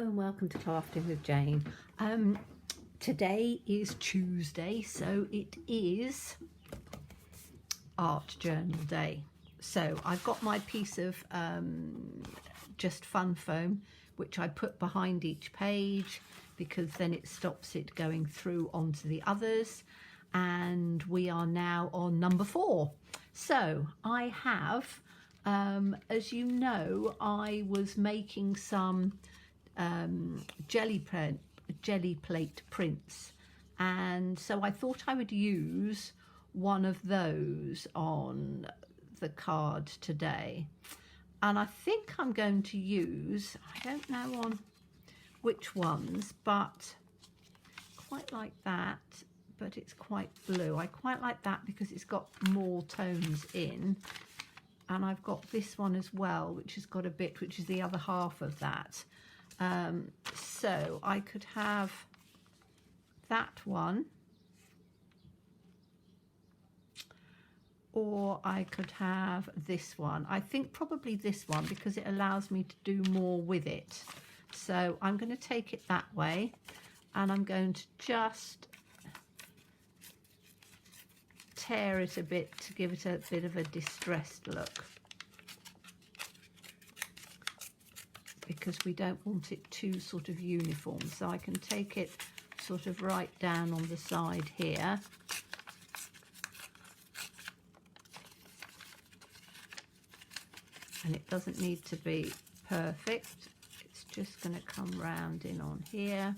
and welcome to Crafting with Jane. Today is Tuesday, so it is art journal day. So I've got my piece of just fun foam, which I put behind each page because then it stops it going through onto the others. And we are now on number 4. So I have, as you know, I was making some jelly plate prints, and so I thought I would use one of those on the card today. And I think I'm going to use, I don't know on which ones, but quite like that, but it's quite blue. I quite like that because it's got more tones in. And I've got this one as well, which has got a bit, which is the other half of that. So I could have that one, or I could have this one. I think probably this one because it allows me to do more with it. So I'm going to take it that way, and I'm going to just tear it a bit to give it a bit of a distressed look, because we don't want it too sort of uniform. So I can take it sort of right down on the side here. And it doesn't need to be perfect. It's just going to come round in on here.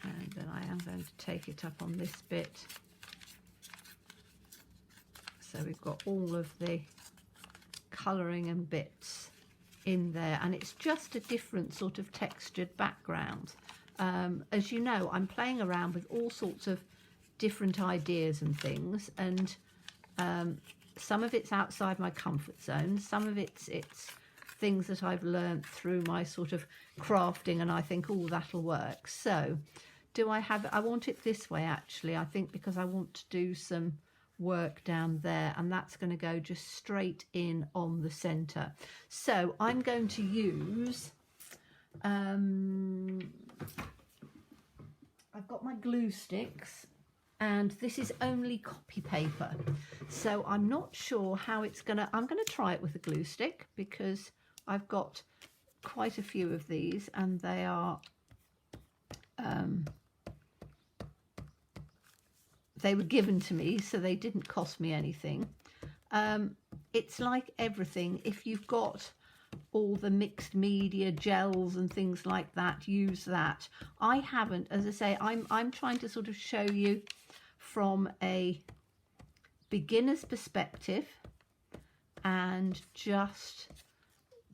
And then I am going to take it up on this bit. So we've got all of the colouring and bits in there, and it's just a different sort of textured background. As you know, I'm playing around with all sorts of different ideas and things, and some of it's outside my comfort zone, some of it's things that I've learned through my sort of crafting, and I think, oh, that'll work. So do I have it? I want it this way actually, I think, because I want to do some work down there, and that's going to go just straight in on the center. So I'm going to use I've got my glue sticks, and this is only copy paper, so I'm not sure how it's gonna, I'm gonna try it with a glue stick because I've got quite a few of these, and they are they were given to me, so they didn't cost me anything. It's like everything, if you've got all the mixed media gels and things like that, use that. I haven't, as I say, I'm trying to sort of show you from a beginner's perspective and just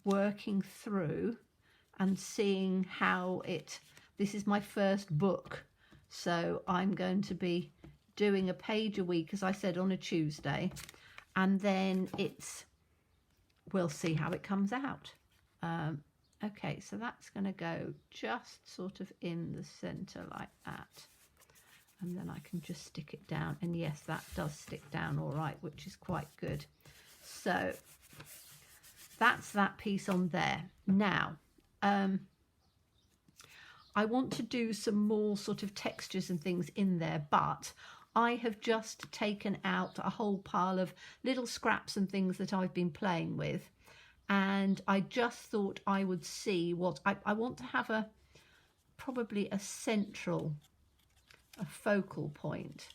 working through and seeing how this is my first book, so I'm going to be doing a page a week, as I said, on a Tuesday, and then we'll see how it comes out. Okay, so that's going to go just sort of in the center like that, and then I can just stick it down, and yes, that does stick down all right, which is quite good. So that's that piece on there. Now I want to do some more sort of textures and things in there, but I have just taken out a whole pile of little scraps and things that I've been playing with, and I just thought I would see what I want to have probably a focal point.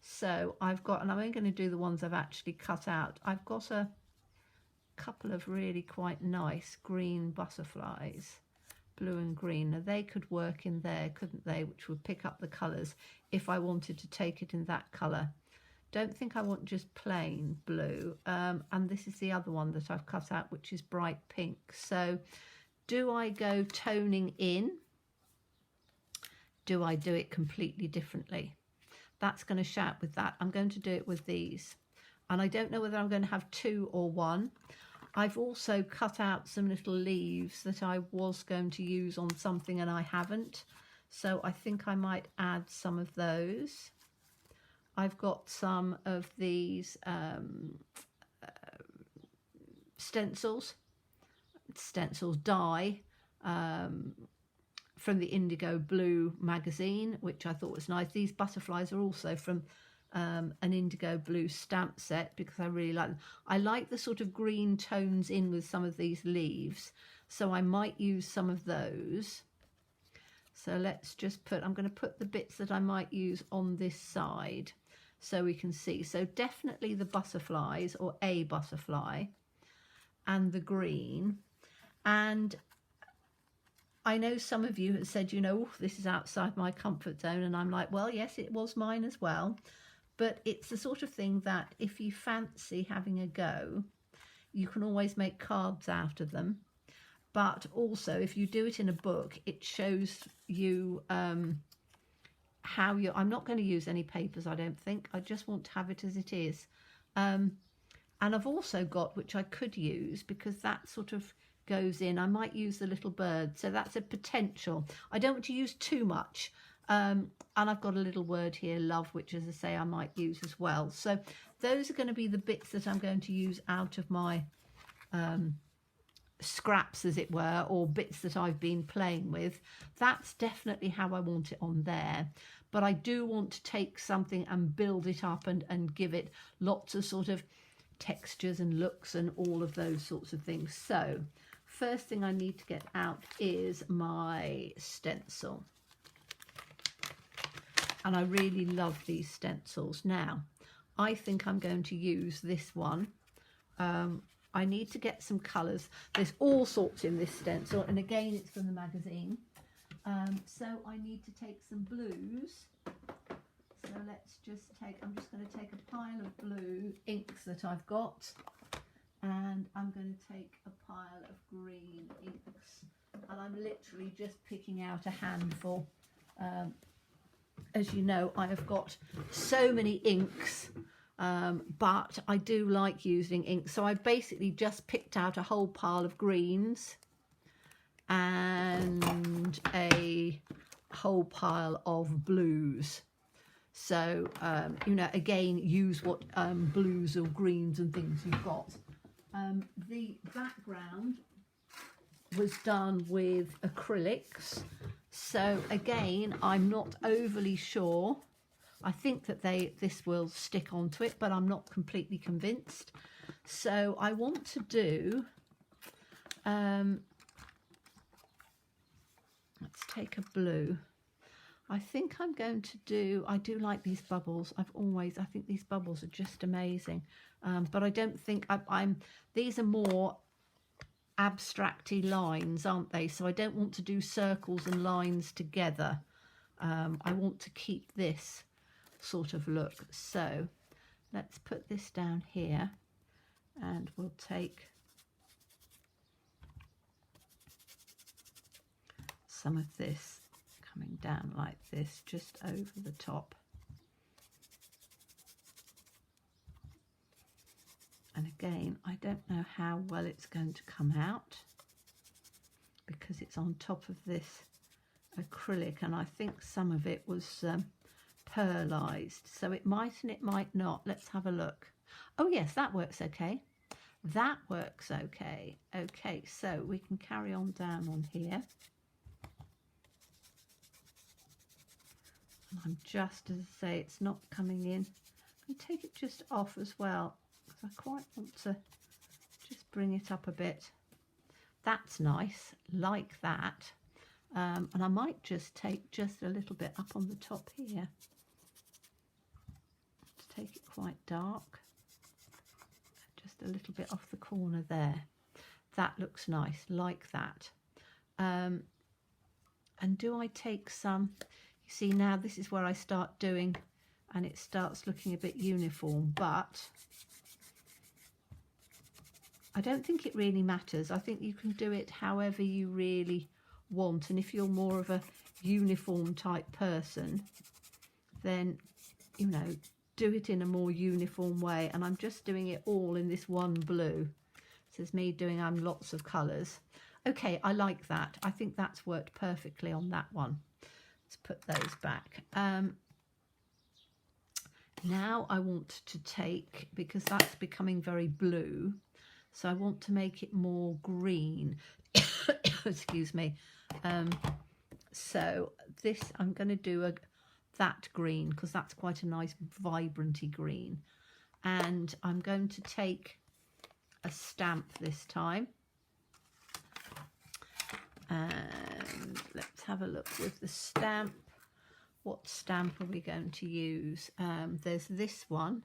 So I've got, and I'm only going to do the ones I've actually cut out. I've got a couple of really quite nice green butterflies, blue and green. Now they could work in there, couldn't they, which would pick up the colours if I wanted to take it in that colour. Don't think I want just plain blue. And this is the other one that I've cut out, which is bright pink. So do I go toning in? Do I do it completely differently? That's going to shout with that. I'm going to do it with these, and I don't know whether I'm going to have 2 or 1. I've also cut out some little leaves that I was going to use on something and I haven't, so I think I might add some of those. I've got some of these stencils dye from the Indigo Blue magazine, which I thought was nice. These butterflies are also from an Indigo Blue stamp set, because I really like them. I like the sort of green tones in with some of these leaves, so I might use some of those. So let's just put, I'm going to put the bits that I might use on this side so we can see. So definitely the butterflies, or a butterfly, and the green. And I know some of you have said, you know, this is outside my comfort zone, and I'm like, well, yes, it was mine as well. But it's the sort of thing that if you fancy having a go, you can always make cards out of them. But also, if you do it in a book, it shows you how you... I'm not going to use any papers, I don't think. I just want to have it as it is. And I've also got, which I could use, because that sort of goes in, I might use the little bird. So that's a potential. I don't want to use too much. And I've got a little word here, love, which, as I say, I might use as well. So those are going to be the bits that I'm going to use out of my scraps, as it were, or bits that I've been playing with. That's definitely how I want it on there. But I do want to take something and build it up and give it lots of sort of textures and looks and all of those sorts of things. So first thing I need to get out is my stencil. And I really love these stencils. Now, I think I'm going to use this one. I need to get some colours. There's all sorts in this stencil, and again, it's from the magazine. So I need to take some blues. So let's just take, I'm just going to take a pile of blue inks that I've got, and I'm going to take a pile of green inks, and I'm literally just picking out a handful. As you know, I have got so many inks, but I do like using ink. So I basically just picked out a whole pile of greens and a whole pile of blues. So, you know, again, use what blues or greens and things you've got. The background was done with acrylics. So again, I'm not overly sure. I think that this will stick onto it, but I'm not completely convinced. So I want to do, let's take a blue. I think I'm going to do, I do like these bubbles. I think these bubbles are just amazing. But I don't think these are more abstracty lines, aren't they? So I don't want to do circles and lines together. I want to keep this sort of look. So let's put this down here, and we'll take some of this coming down like this, just over the top. And again, I don't know how well it's going to come out because it's on top of this acrylic, and I think some of it was pearlized. So it might and it might not. Let's have a look. Oh yes, that works okay. That works okay. Okay, so we can carry on down on here. And I'm just, as I say, it's not coming in. I'm going to take it just off as well, because I quite want to just bring it up a bit. That's nice, like that. And I might just take just a little bit up on the top here. Let's take it quite dark. Just a little bit off the corner there. That looks nice, like that. And do I take some... You see, now this is where I start doing, and it starts looking a bit uniform, but I don't think it really matters. I think you can do it however you really want, and if you're more of a uniform type person, then, you know, do it in a more uniform way. And I'm just doing it all in this one blue. This is me doing lots of colours. Okay, I like that. I think that's worked perfectly on that one. Let's put those back. Now I want to take, because that's becoming very blue, so I want to make it more green. Excuse me. So this, I'm going to do that green, because that's quite a nice vibranty green. And I'm going to take a stamp this time. And let's have a look with the stamp. What stamp are we going to use? There's this one,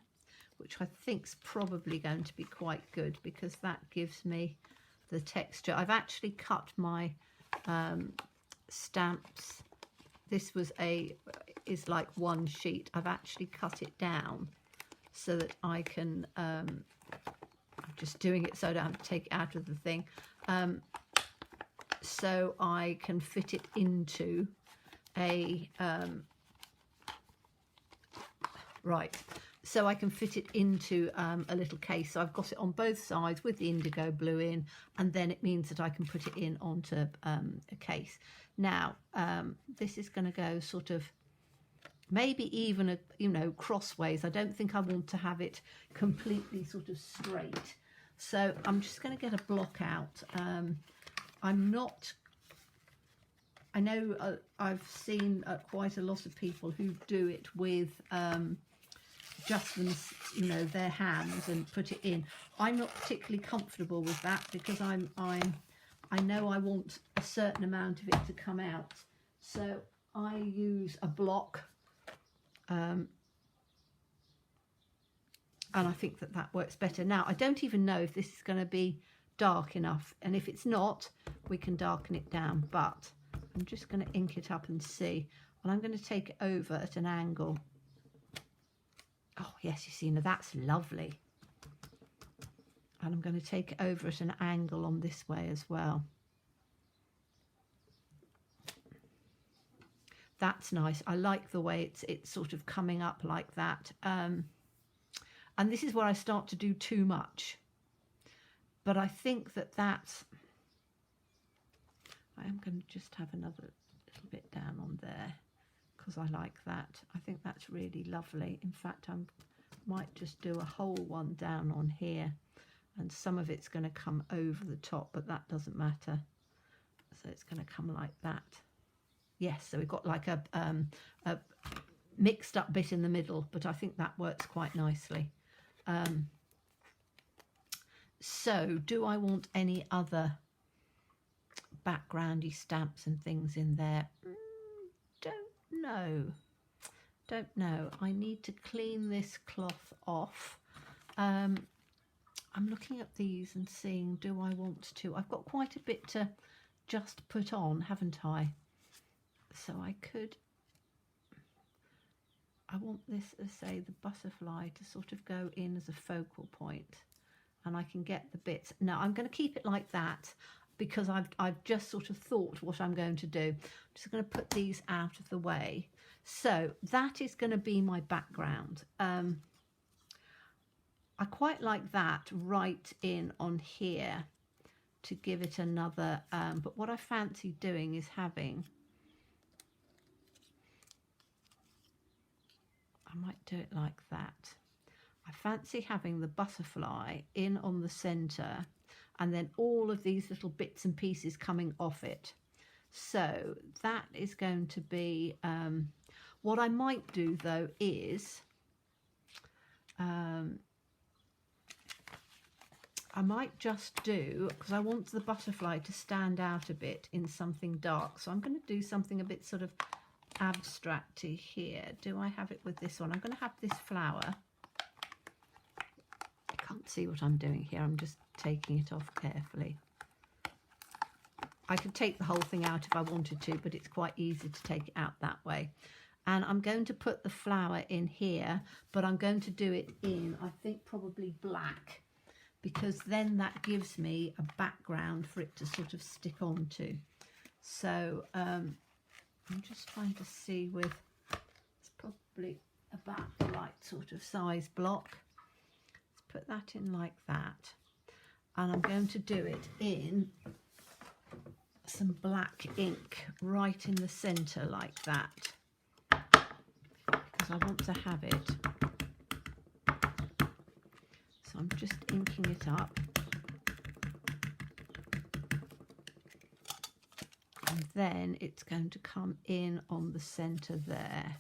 which I think's probably going to be quite good, because that gives me the texture. I've actually cut my stamps. This is like one sheet. I've actually cut it down so that I can, I'm just doing it so I don't have to take it out of the thing, so I can fit it into a, so I can fit it into a little case. So I've got it on both sides with the indigo blue in, and then it means that I can put it in onto a case. Now, this is going to go sort of, maybe even, crossways. I don't think I want to have it completely sort of straight. So I'm just going to get a block out. I know I've seen quite a lot of people who do it with just their hands and put it in. I'm not particularly comfortable with that, because I know I want a certain amount of it to come out. So I use a block, and I think that works better. Now, I don't even know if this is going to be dark enough, and if it's not, we can darken it down, but I'm just going to ink it up and see. And I'm going to take it over at an angle. Oh yes, you see, now that's lovely. And I'm going to take it over at an angle on this way as well. That's nice. I like the way it's sort of coming up like that. And this is where I start to do too much. But I think I am going to just have another little bit down on there, because I like that. I think that's really lovely. In fact, I might just do a whole one down on here, and some of it's going to come over the top, but that doesn't matter. So it's going to come like that. Yes, so we've got like a mixed up bit in the middle, but I think that works quite nicely. So do I want any other backgroundy stamps and things in there? Don't know. I need to clean this cloth off. I'm looking at these and seeing, do I want to? I've got quite a bit to just put on, haven't I? So I want this, as say, the butterfly to sort of go in as a focal point, and I can get the bits. Now I'm going to keep it like that, because I've just sort of thought what I'm going to do. I'm just going to put these out of the way. So that is going to be my background. I quite like that right in on here to give it another, but what I fancy doing is having, I might do it like that. I fancy having the butterfly in on the centre, and then all of these little bits and pieces coming off it. So that is going to be, what I might do though is, I might just do, because I want the butterfly to stand out a bit in something dark, so I'm going to do something a bit sort of abstracty here. Do I have it with this one? I'm going to have this flower. I can't see what I'm doing here. I'm just taking it off carefully. I could take the whole thing out if I wanted to, but it's quite easy to take it out that way. And I'm going to put the flower in here, but I'm going to do it in, I think, probably black, because then that gives me a background for it to sort of stick onto. So I'm just trying to see with, it's probably about the right sort of size block. Let's put that in like that. And I'm going to do it in some black ink right in the centre like that, because I want to have it So I'm just inking it up. And then it's going to come in on the centre there.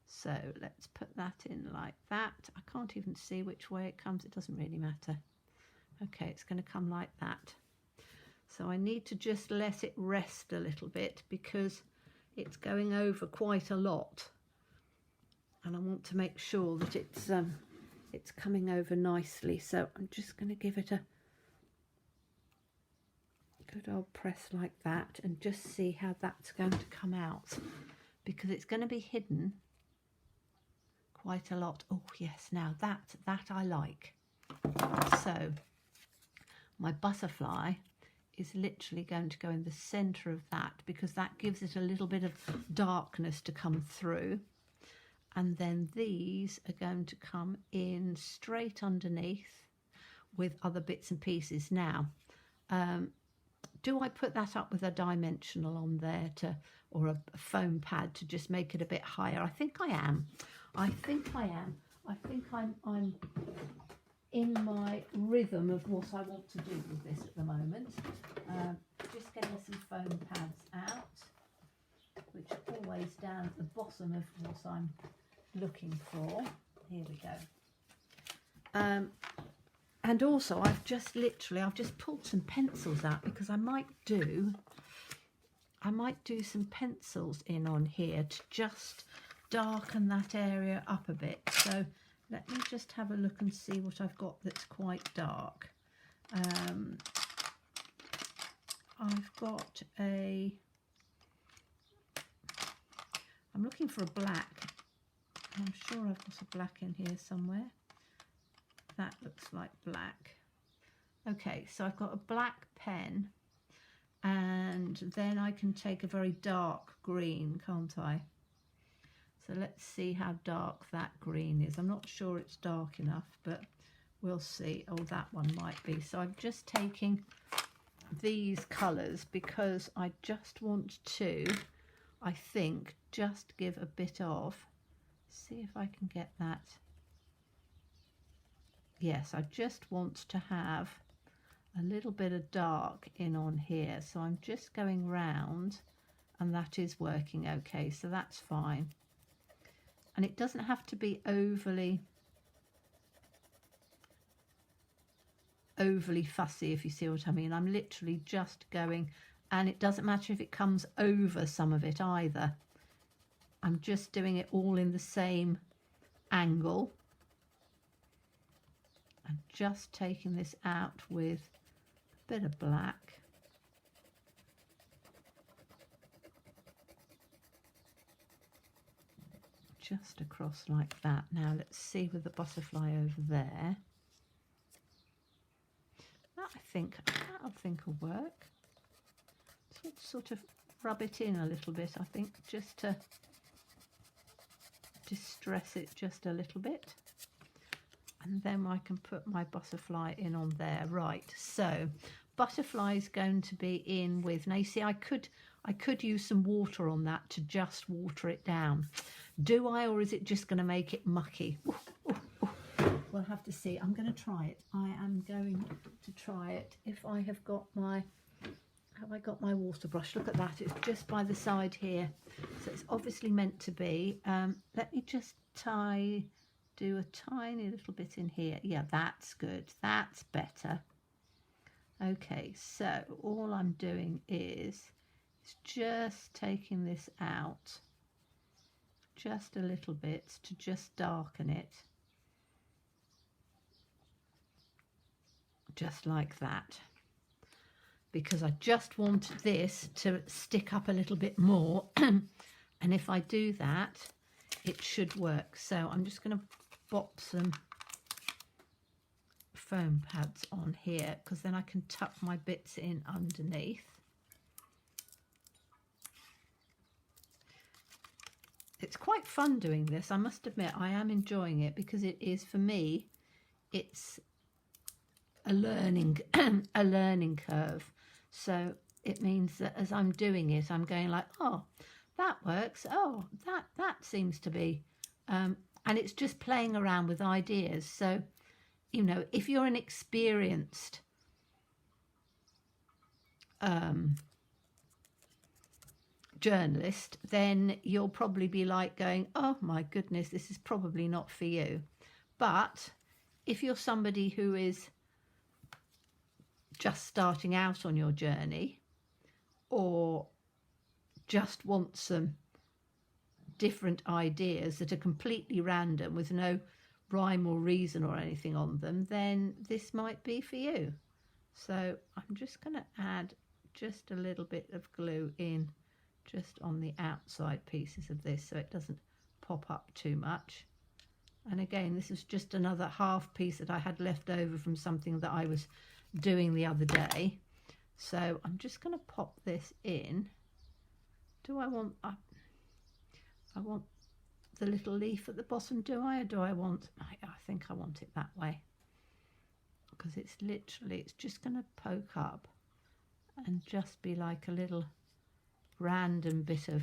So let's put that in like that. I can't even see which way it comes. It doesn't really matter. Okay, it's going to come like that. So I need to just let it rest a little bit because it's going over quite a lot. And I want to make sure that it's coming over nicely. So I'm just going to give it a good old press like that and just see how that's going to come out, because it's going to be hidden quite a lot. Oh yes, now that I like. So my butterfly is literally going to go in the center of that, because that gives it a little bit of darkness to come through. And then these are going to come in straight underneath with other bits and pieces. Now, do I put that up with a dimensional on there or a foam pad to just make it a bit higher? I think I am. I think I'm in my rhythm of what I want to do with this at the moment. Just getting some foam pads out, which are always down at the bottom of what I'm looking for. Here we go. And also I've just pulled some pencils out, because I might do some pencils in on here to just darken that area up a bit. So let me just have a look and see what I've got that's quite dark. I've got I'm looking for a black. I'm sure I've got a black in here somewhere. That looks like black. Okay, so I've got a black pen, and then I can take a very dark green, can't I? So let's see how dark that green is. I'm not sure it's dark enough, but we'll see. Oh, that one might be. So I'm just taking these colours because I just want to, I think, just give a bit of, see if I can get that. Yes, I just want to have a little bit of dark in on here. So I'm just going round, and that is working okay. So that's fine. And it doesn't have to be overly fussy, if you see what I mean. I'm literally just going, and it doesn't matter if it comes over some of it either. I'm just doing it all in the same angle. And just taking this out with a bit of black. Just across like that. Now let's see with the butterfly over there. That I think will work. So sort of rub it in a little bit, I think, just to distress it just a little bit. And then I can put my butterfly in on there. Right, so butterfly is going to be in with, now you see I could use some water on that to just water it down. Do I, or is it just going to make it mucky? Ooh, ooh, ooh. We'll have to see. I'm going to try it. I am going to try it. If I have got my, have I got my water brush? Look at that, it's just by the side here. So it's obviously meant to be. Let me just do a tiny little bit in here. Yeah, that's good. That's better. Okay, so all I'm doing is just taking this out just a little bit to just darken it. Just like that. Because I just want this to stick up a little bit more. And if I do that, it should work. So I'm just going to pop some foam pads on here, because then I can tuck my bits in underneath. It's quite fun doing this, I must admit. I am enjoying it, because it is, for me, it's a learning a learning curve. So it means that as I'm doing it, I'm going like, oh, that works. Oh, that seems to be, and it's just playing around with ideas. So you know, if you're an experienced journalist, then you'll probably be like going, oh my goodness, this is probably not for you. But if you're somebody who is just starting out on your journey, or just want some different ideas that are completely random with no rhyme or reason or anything on them, then this might be for you. So I'm just going to add just a little bit of glue in just on the outside pieces of this so it doesn't pop up too much. And again, this is just another half piece that I had left over from something that I was doing the other day. So I'm just going to pop this in. Do I want I want the little leaf at the bottom, do I? Or do I want, I think I want it that way, because it's literally, it's just going to poke up and just be like a little random bit of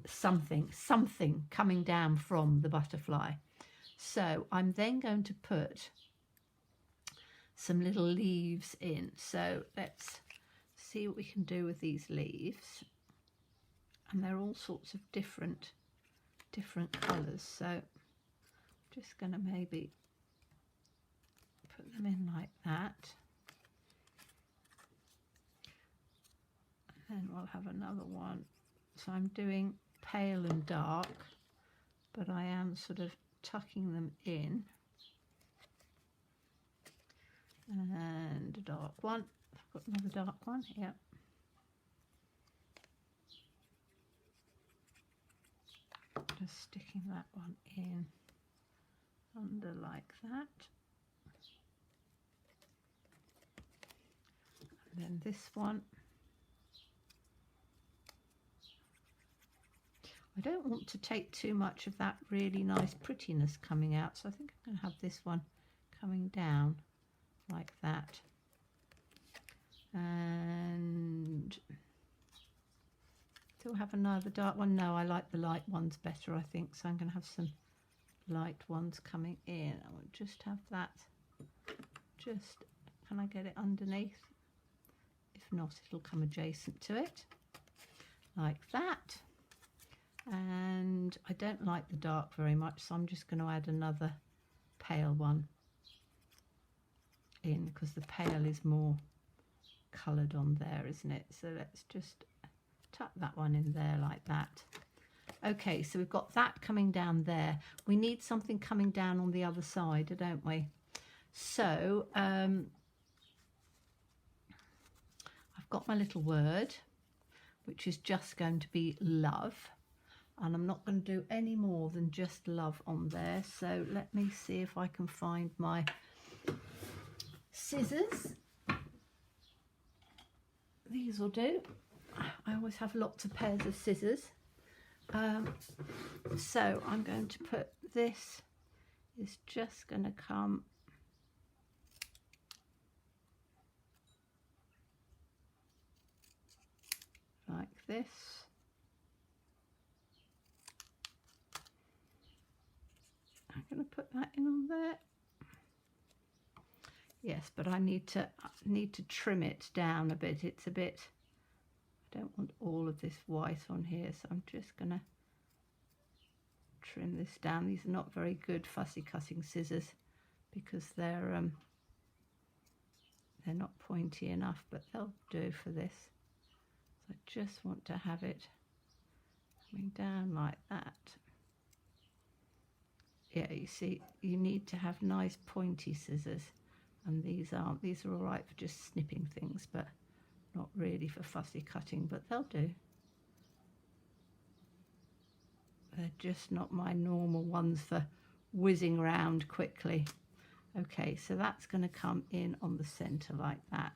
something coming down from the butterfly. So I'm then going to put some little leaves in. So let's see what we can do with these leaves. And they're all sorts of different colours. So I'm just going to maybe put them in like that. And then we'll have another one. So I'm doing pale and dark, but I am sort of tucking them in. And a dark one. I've got another dark one here. Just sticking that one in under like that. And then this one. I don't want to take too much of that really nice prettiness coming out, so I think I'm going to have this one coming down like that. And do I have another dark one? No, I like the light ones better, I think, so I'm going to have some light ones coming in. I will just have that, just, can I get it underneath? If not, it'll come adjacent to it, like that. And I don't like the dark very much, so I'm just going to add another pale one in, because the pale is more coloured on there, isn't it? So let's just tuck that one in there like that. Okay, so we've got that coming down there. We need something coming down on the other side, don't we? So I've got my little word, which is just going to be love. And I'm not going to do any more than just love on there. So let me see if I can find my scissors. These will do. I always have lots of pairs of scissors. So I'm going to put this, is just going to come like this. I'm going to put that in on there. Yes, but I need to trim it down a bit. It's a bit, I don't want all of this white on here, so I'm just going to trim this down. These are not very good fussy cutting scissors because they're not pointy enough, but they'll do for this. So I just want to have it coming down like that. Yeah, you see, you need to have nice pointy scissors, and these aren't. These are all right for just snipping things, but not really for fussy cutting, but they'll do. They're just not my normal ones for whizzing around quickly. Okay, so that's going to come in on the centre like that.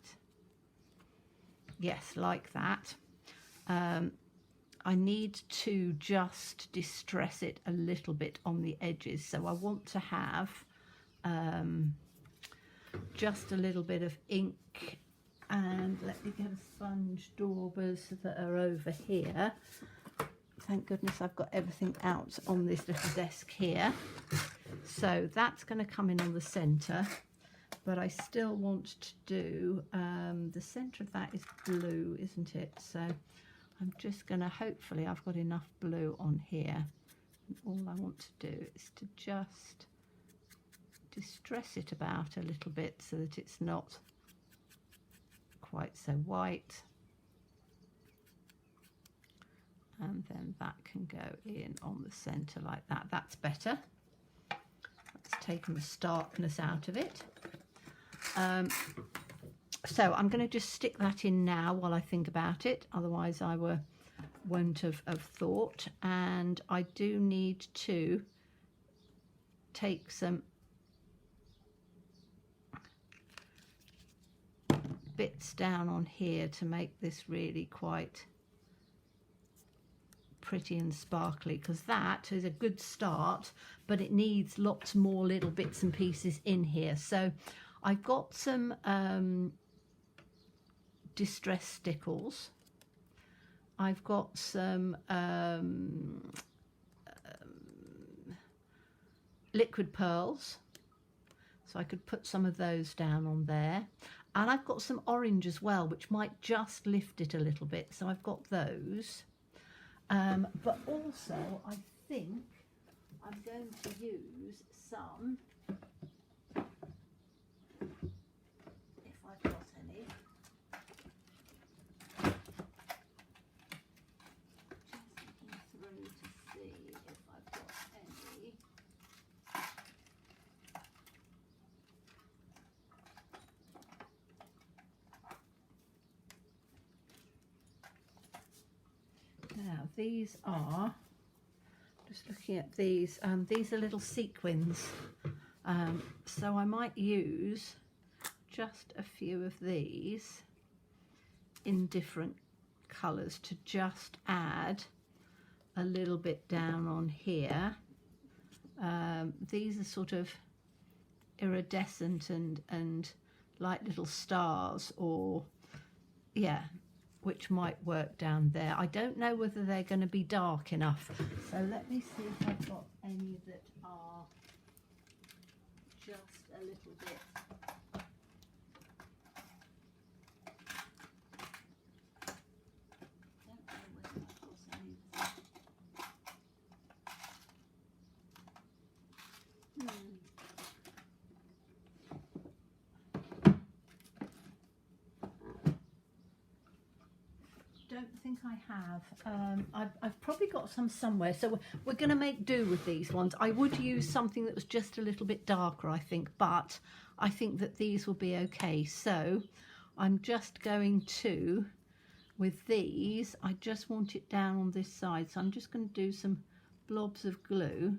Yes, like that. I need to just distress it a little bit on the edges. So I want to have just a little bit of ink, and let me get a sponge, daubers that are over here. Thank goodness I've got everything out on this little desk here. So that's going to come in on the centre, but I still want to do, the centre of that is blue, isn't it? So I'm just going to, hopefully I've got enough blue on here. And all I want to do is to just distress it about a little bit so that it's not quite so white. And then that can go in on the centre like that. That's better. That's taken the starkness out of it. So I'm going to just stick that in now while I think about it. Otherwise I won't have thought. And I do need to take some bits down on here to make this really quite pretty and sparkly, because that is a good start, but it needs lots more little bits and pieces in here. So I've got some distress stickles. I've got some liquid pearls, so I could put some of those down on there. And I've got some orange as well, which might just lift it a little bit, so I've got those. But also I think I'm going to use some, if I've got any, just looking through to see if I've got any. Now these are, just looking at these are little sequins, so I might use just a few of these in different colours to just add a little bit down on here. These are sort of iridescent and like little stars, or yeah, which might work down there. I don't know whether they're going to be dark enough, so let me see if I've got any that are just a little bit. Don't know whether I've got any of them. Don't think I have. I've probably got some somewhere, so we're going to make do with these ones. I would use something that was just a little bit darker, I think, but I think that these will be okay. So I'm just going to, with these, I just want it down on this side, so I'm just going to do some blobs of glue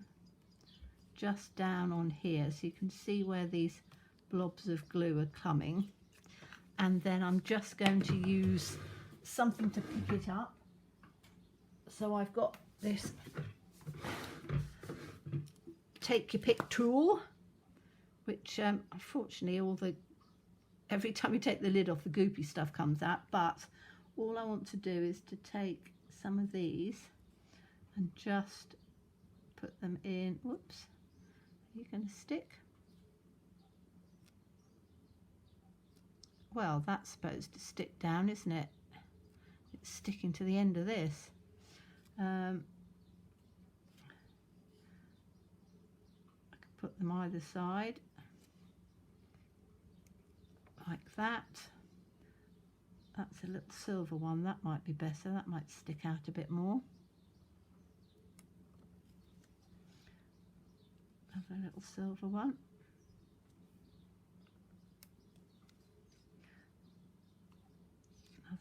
just down on here, so you can see where these blobs of glue are coming. And then I'm just going to use something to pick it up. So I've got this take your pick tool, which unfortunately every time you take the lid off, the goopy stuff comes out, but all I want to do is to take some of these and just put them in. Whoops, are you going to stick? Well, that's supposed to stick down, isn't it? It's sticking to the end of this. I can put them either side like that. That's a little silver one, that might be better, that might stick out a bit more. Another little silver one.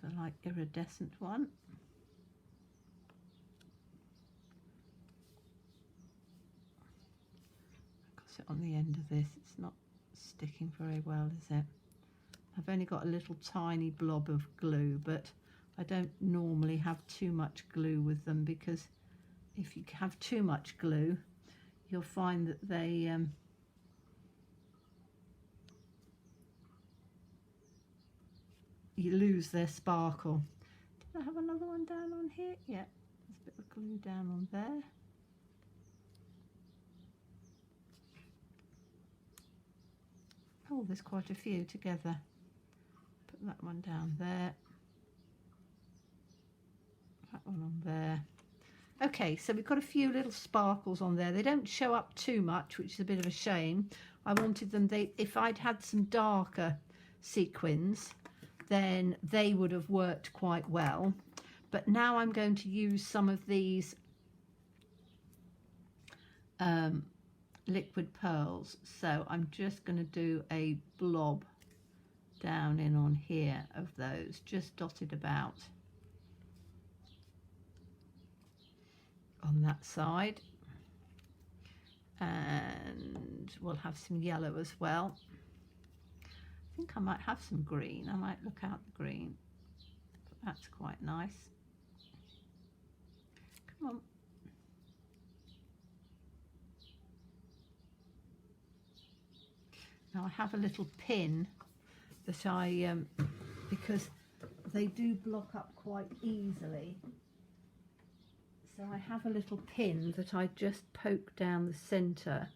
Another like iridescent one. I've got it on the end of this, it's not sticking very well, is it? I've only got a little tiny blob of glue, but I don't normally have too much glue with them, because if you have too much glue, you'll find that they you lose their sparkle. Did I have another one down on here? Yeah, there's a bit of glue down on there. Oh, there's quite a few together. Put that one down there. That one on there. Okay, so we've got a few little sparkles on there. They don't show up too much, which is a bit of a shame. I wanted them, if I'd had some darker sequins, then they would have worked quite well. But now I'm going to use some of these liquid pearls. So I'm just going to do a blob down in on here of those, just dotted about on that side. And we'll have some yellow as well. I think I might have some green. I might look out the green. But that's quite nice. Come on. Now I have a little pin that I, because they do block up quite easily. So I have a little pin that I just poke down the centre,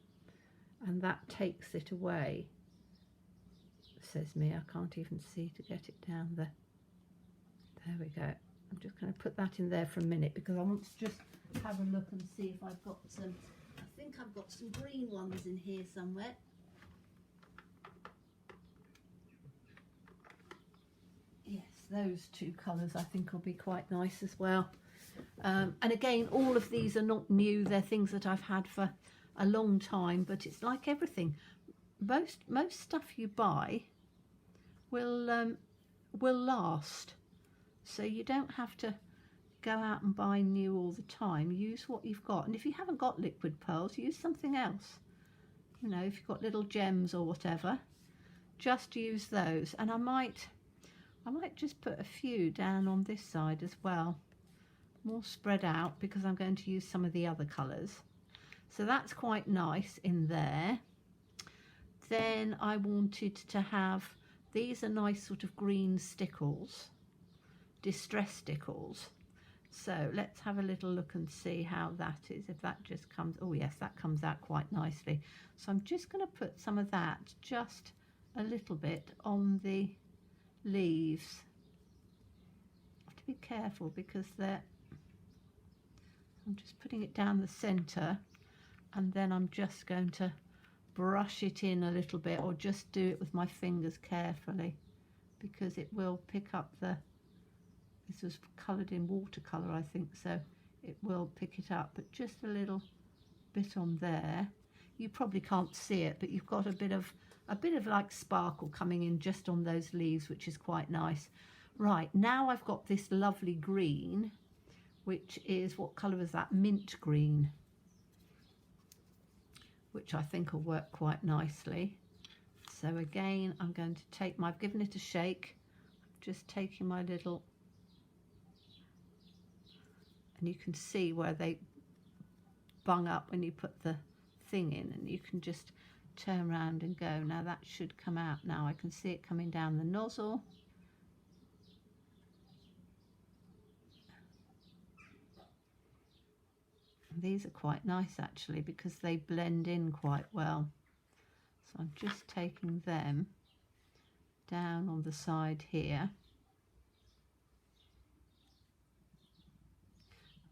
and that takes it away. Says me, I can't even see to get it down there. There we go. I'm just going to put that in there for a minute because I want to just have a look and see if I've got some. I think I've got some green ones in here somewhere. Yes, those two colours I think will be quite nice as well. And again, all of these are not new. They're things that I've had for a long time, but it's like everything. Most stuff you buy will last. So you don't have to go out and buy new all the time. Use what you've got. And if you haven't got liquid pearls, use something else. You know, if you've got little gems or whatever, just use those. And I might just put a few down on this side as well. More spread out because I'm going to use some of the other colours. So that's quite nice in there. Then I wanted to have, these are nice sort of green stickles, distress stickles. So let's have a little look and see how that is, if that just comes, oh yes, that comes out quite nicely. So I'm just going to put some of that, just a little bit on the leaves. I have to be careful because I'm just putting it down the centre, and then I'm just going to brush it in a little bit, or just do it with my fingers carefully, because it will pick up this was coloured in watercolour I think, so it will pick it up, but just a little bit on there. You probably can't see it, but you've got a bit of like sparkle coming in just on those leaves, which is quite nice. Right, now I've got this lovely green, which is, what colour is that? Mint green, which I think will work quite nicely. So again, I'm going to take I've given it a shake, just taking my little, and you can see where they bung up when you put the thing in, and you can just turn around and go. Now that should come out now. I can see it coming down the nozzle. These are quite nice actually because they blend in quite well. So I'm just taking them down on the side here.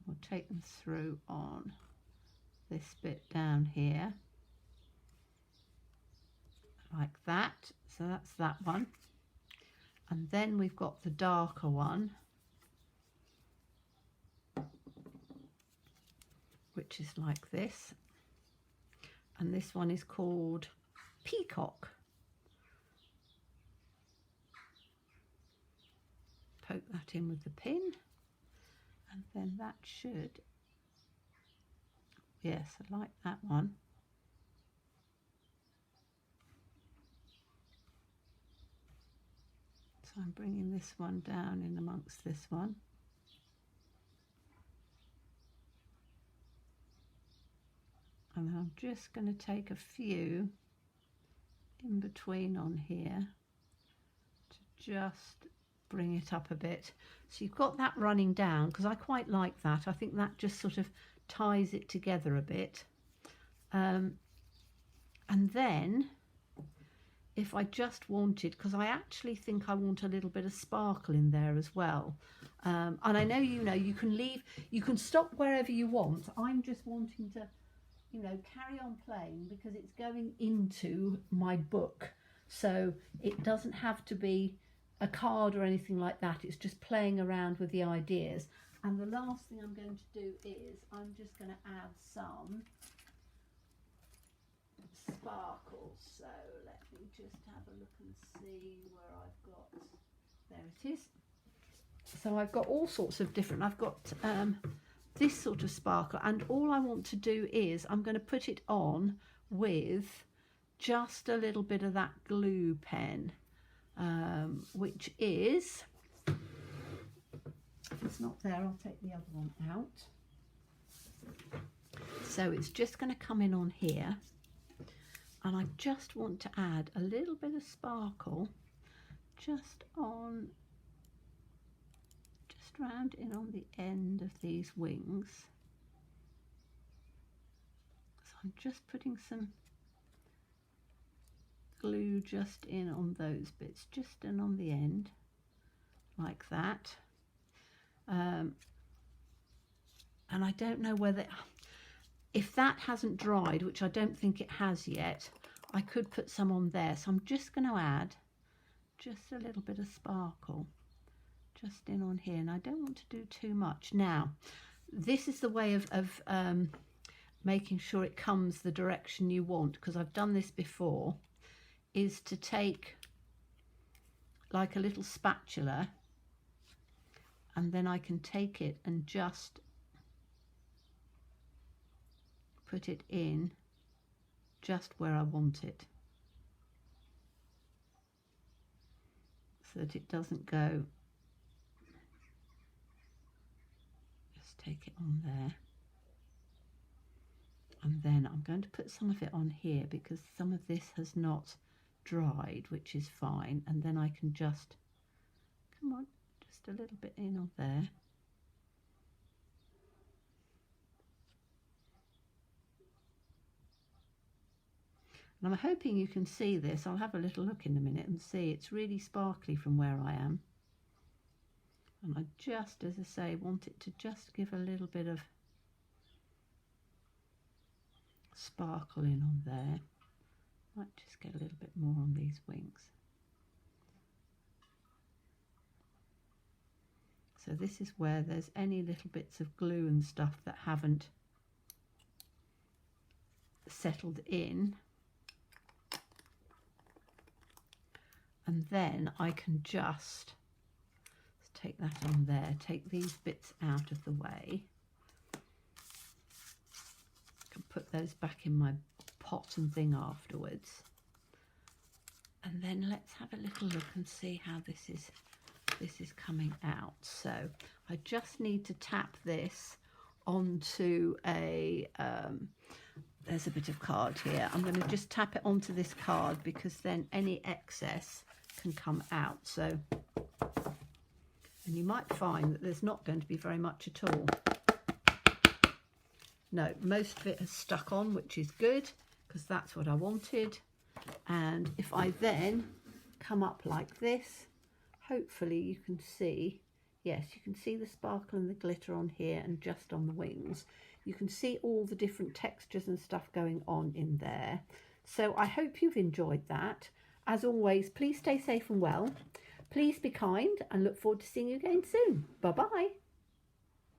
We'll take them through on this bit down here, like that. So that's that one. And then we've got the darker one, which is like this, and this one is called Peacock. Poke that in with the pin, and then that should, yes, I like that one. So I'm bringing this one down in amongst this one. And I'm just going to take a few in between on here to just bring it up a bit. So you've got that running down, because I quite like that. I think that just sort of ties it together a bit. And then if I just wanted, because I actually think I want a little bit of sparkle in there as well. And I know, you can stop wherever you want. I'm just wanting to, carry on playing because it's going into my book. So it doesn't have to be a card or anything like that. It's just playing around with the ideas. And the last thing I'm going to do is I'm just going to add some sparkles. So let me just have a look and see where I've got, there it is. So I've got all sorts of different, I've got this sort of sparkle, and all I want to do is I'm going to put it on with just a little bit of that glue pen, which is, if it's not there, I'll take the other one out. So it's just going to come in on here, and I just want to add a little bit of sparkle just round in on the end of these wings. So I'm just putting some glue just in on those bits, just in on the end, like that. And I don't know whether, if that hasn't dried, which I don't think it has yet, I could put some on there. So I'm just going to add just a little bit of sparkle just in on here, and I don't want to do too much. Now, this is the way of making sure it comes the direction you want, because I've done this before, is to take like a little spatula, and then I can take it and just put it in just where I want it, so that it doesn't go. Just take it on there, and then I'm going to put some of it on here because some of this has not dried, which is fine, and then I can just, come on, just a little bit in on there. And I'm hoping you can see this. I'll have a little look in a minute and see. It's really sparkly from where I am. And I just, as I say, want it to just give a little bit of sparkle in on there. Might just get a little bit more on these wings. So this is where there's any little bits of glue and stuff that haven't settled in. And then I can just take that on there, take these bits out of the way. I can put those back in my pot and thing afterwards. And then let's have a little look and see how this is coming out. So I just need to tap this onto a, there's a bit of card here. I'm going to just tap it onto this card because then any excess can come out. So, and you might find that there's not going to be very much at all. No, most of it has stuck on, which is good because that's what I wanted. And if I then come up like this, hopefully you can see, yes, you can see the sparkle and the glitter on here and just on the wings. You can see all the different textures and stuff going on in there. So I hope you've enjoyed that. As always, please stay safe and well. Please be kind and look forward to seeing you again soon. Bye-bye.